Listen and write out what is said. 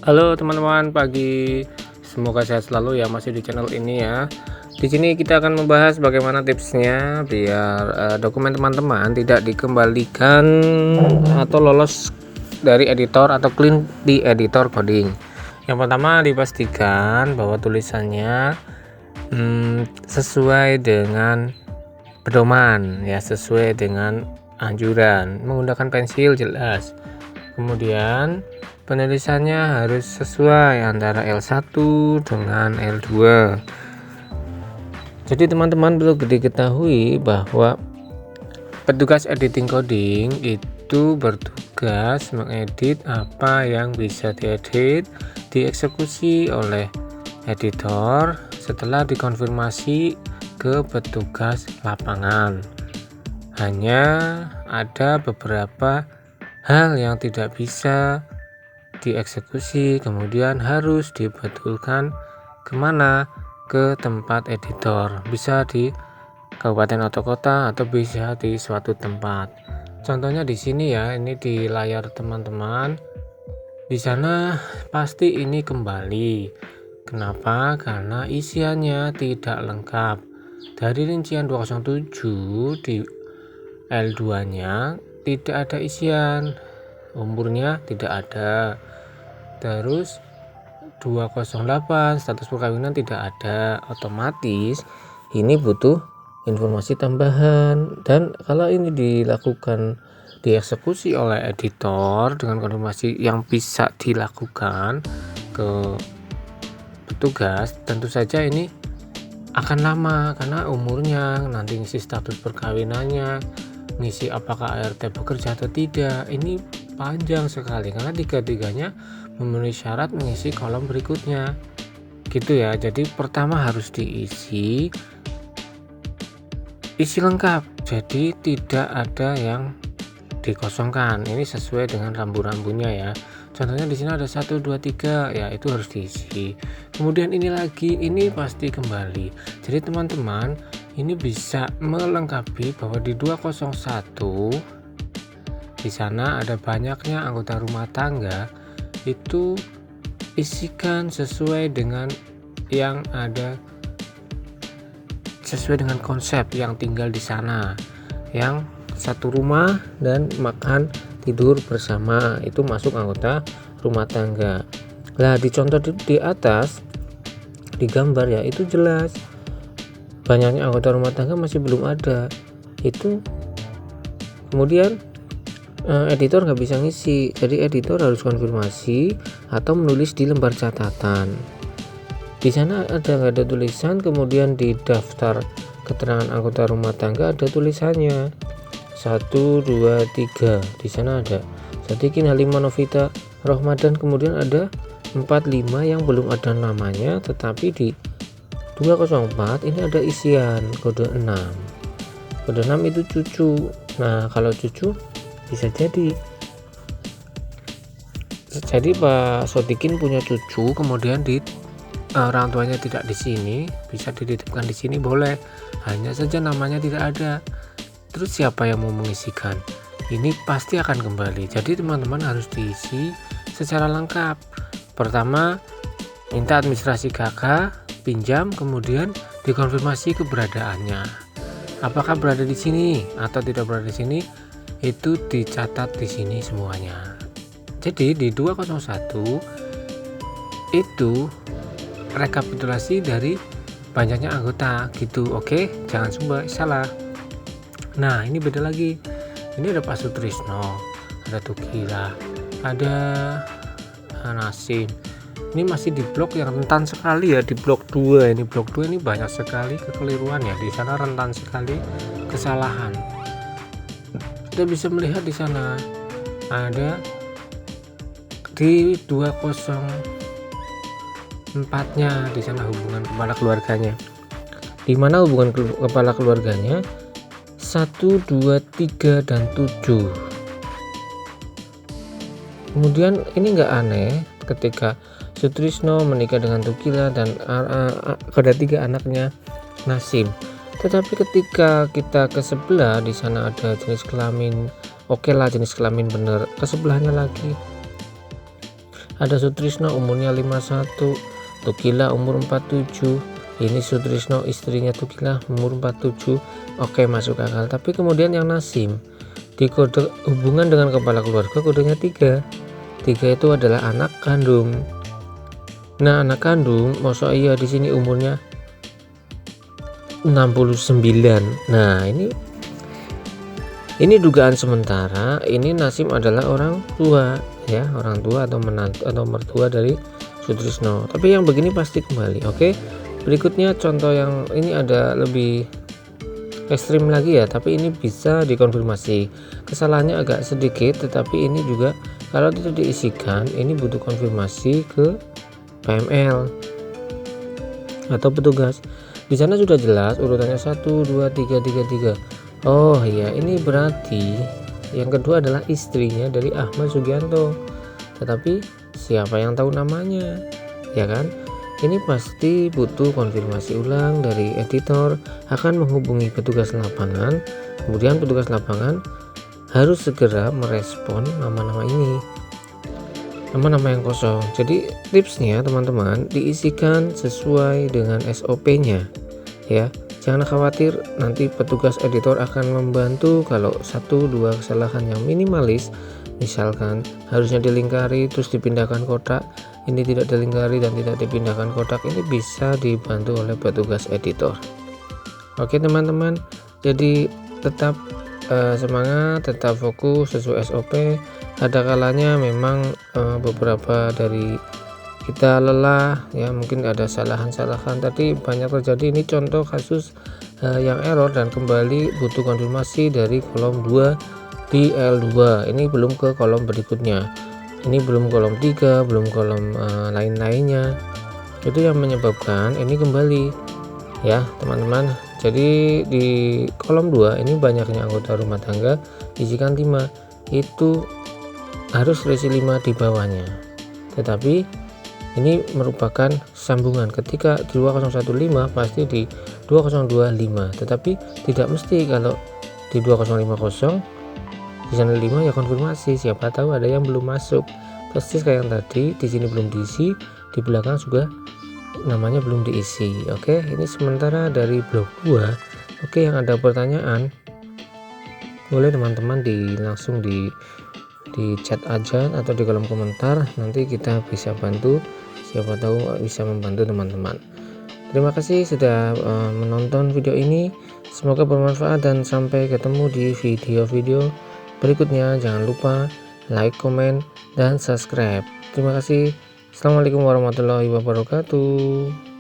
Halo teman-teman, pagi. Semoga sehat selalu ya, masih di channel ini ya. Di sini kita akan membahas bagaimana tipsnya biar dokumen teman-teman tidak dikembalikan atau lolos dari editor atau clean di editor coding. Yang pertama, dipastikan bahwa tulisannya sesuai dengan pedoman ya, sesuai dengan anjuran. Menggunakan pensil jelas. Kemudian penulisannya harus sesuai antara L1 dengan L2. Jadi teman-teman perlu diketahui bahwa petugas editing coding itu bertugas mengedit apa yang bisa diedit, dieksekusi oleh editor setelah dikonfirmasi ke petugas lapangan. Hanya ada beberapa hal yang tidak bisa dieksekusi, kemudian harus dibetulkan kemana, ke tempat editor, bisa di kabupaten atau kota atau bisa di suatu tempat. Contohnya di sini ya, ini di layar teman-teman. Di sana pasti ini kembali. Kenapa? Karena isiannya tidak lengkap. Dari rincian 207 di L2 nya tidak ada isian, umurnya tidak ada. Terus 208 status perkawinan tidak ada, otomatis ini butuh informasi tambahan. Dan kalau ini dilakukan dieksekusi oleh editor dengan konfirmasi yang bisa dilakukan ke petugas, tentu saja ini akan lama karena umurnya, nanti ngisi status perkawinannya, ngisi apakah ART bekerja atau tidak, ini panjang sekali karena tiga-tiganya memenuhi syarat mengisi kolom berikutnya gitu ya. Jadi pertama harus diisi lengkap, jadi tidak ada yang dikosongkan. Ini sesuai dengan rambu-rambunya ya. Contohnya di sini ada 1 2 3 ya, itu harus diisi. Kemudian ini lagi, ini pasti kembali. Jadi teman-teman ini bisa melengkapi bahwa di 201 di sana ada banyaknya anggota rumah tangga, itu isikan sesuai dengan yang ada, sesuai dengan konsep yang tinggal di sana, yang satu rumah dan makan tidur bersama, itu masuk anggota rumah tangga. Nah di contoh di atas di gambar ya, itu jelas banyaknya anggota rumah tangga masih belum ada, itu kemudian editor nggak bisa ngisi. Jadi editor harus konfirmasi atau menulis di lembar catatan. Di sana nggak ada tulisan, kemudian di daftar keterangan anggota rumah tangga ada tulisannya 1 2 3, di sana ada Sadikin Halimah Novita Rohmadan, kemudian ada 45 yang belum ada namanya, tetapi di 204 ini ada isian kode 6. Kode 6 itu cucu. Nah kalau cucu bisa jadi Pak Sodikin punya cucu, kemudian di orang tuanya tidak di sini, bisa dititipkan di sini boleh, hanya saja namanya tidak ada. Terus siapa yang mau mengisikan? Ini pasti akan kembali. Jadi teman-teman harus diisi secara lengkap. Pertama minta administrasi KK pinjam, kemudian dikonfirmasi keberadaannya, apakah berada di sini atau tidak berada di sini, itu dicatat di sini semuanya. Jadi di 201 itu rekapitulasi dari banyaknya anggota gitu. Oke, jangan sampai salah. Nah ini beda lagi, ini ada Pak Sutrisno, ada Tukila, ada Nasim. Ini masih di blok yang rentan sekali ya, di blok 2. Ini blok 2 ini banyak sekali kekeliruan ya, di sana rentan sekali kesalahan. Kita bisa melihat di sana ada di 204-nya, di sana hubungan kepala keluarganya. Di mana hubungan kepala keluarganya 1 2 3 dan 7. Kemudian ini enggak aneh ketika Sutrisno menikah dengan Tukila dan ada 3 anaknya Nasim. Tetapi ketika kita ke sebelah, di sana ada jenis kelamin, oke lah jenis kelamin bener, ke sebelahnya lagi Ada Sutrisno umurnya 51, Tukila umur 47, ini Sutrisno istrinya Tukila umur 47. Oke, masuk akal. Tapi kemudian yang Nasim di kode hubungan dengan kepala keluarga kodenya 3 itu adalah anak kandung. Nah, anak kandung masa iya di sini umurnya 69. Nah, ini dugaan sementara, ini Nasim adalah orang tua ya, orang tua atau menantu atau mertua dari Sutrisno. Tapi yang begini pasti kembali. Oke. Berikutnya contoh yang ini ada lebih ekstrim lagi ya, tapi ini bisa dikonfirmasi. Kesalahannya agak sedikit, tetapi ini juga kalau tidak diisikan ini butuh konfirmasi ke PML atau petugas. Di sana sudah jelas urutannya 1 2 3. Oh iya, ini berarti yang kedua adalah istrinya dari Ahmad Sugianto. Tetapi siapa yang tahu namanya? Ya kan? Ini pasti butuh konfirmasi ulang dari editor, akan menghubungi petugas lapangan. Kemudian petugas lapangan harus segera merespon nama-nama ini, nama-nama yang kosong. Jadi tipsnya teman-teman, diisikan sesuai dengan SOP-nya ya. Jangan khawatir, nanti petugas editor akan membantu kalau 1-2 kesalahan yang minimalis, misalkan harusnya dilingkari terus dipindahkan kotak, ini tidak dilingkari dan tidak dipindahkan kotak, ini bisa dibantu oleh petugas editor. Oke teman-teman, jadi tetap semangat, tetap fokus sesuai SOP. Ada kalanya memang beberapa dari kita lelah ya, mungkin ada kesalahan tadi banyak terjadi. Ini contoh kasus yang error dan kembali butuh konfirmasi dari kolom 2 di L2. Ini belum ke kolom berikutnya, ini belum kolom 3, belum kolom lain-lainnya. Itu yang menyebabkan ini kembali ya teman-teman. Jadi di kolom 2 ini banyaknya anggota rumah tangga, isikan 5, itu harus resi 5 di bawahnya. Tetapi ini merupakan sambungan, ketika di 2015 pasti di 2025, tetapi tidak mesti. Kalau di 2050 di sana 5 ya konfirmasi, siapa tahu ada yang belum masuk. Persis kayak yang tadi, di sini belum diisi, di belakang juga namanya belum diisi. Oke, ini sementara dari blok 2. Oke, yang ada pertanyaan boleh teman-teman langsung di chat aja atau di kolom komentar, nanti kita bisa bantu, siapa tahu bisa membantu teman-teman. Terima kasih sudah menonton video ini, semoga bermanfaat dan sampai ketemu di video-video berikutnya. Jangan lupa like, comment, dan subscribe. Terima kasih. Assalamualaikum warahmatullahi wabarakatuh.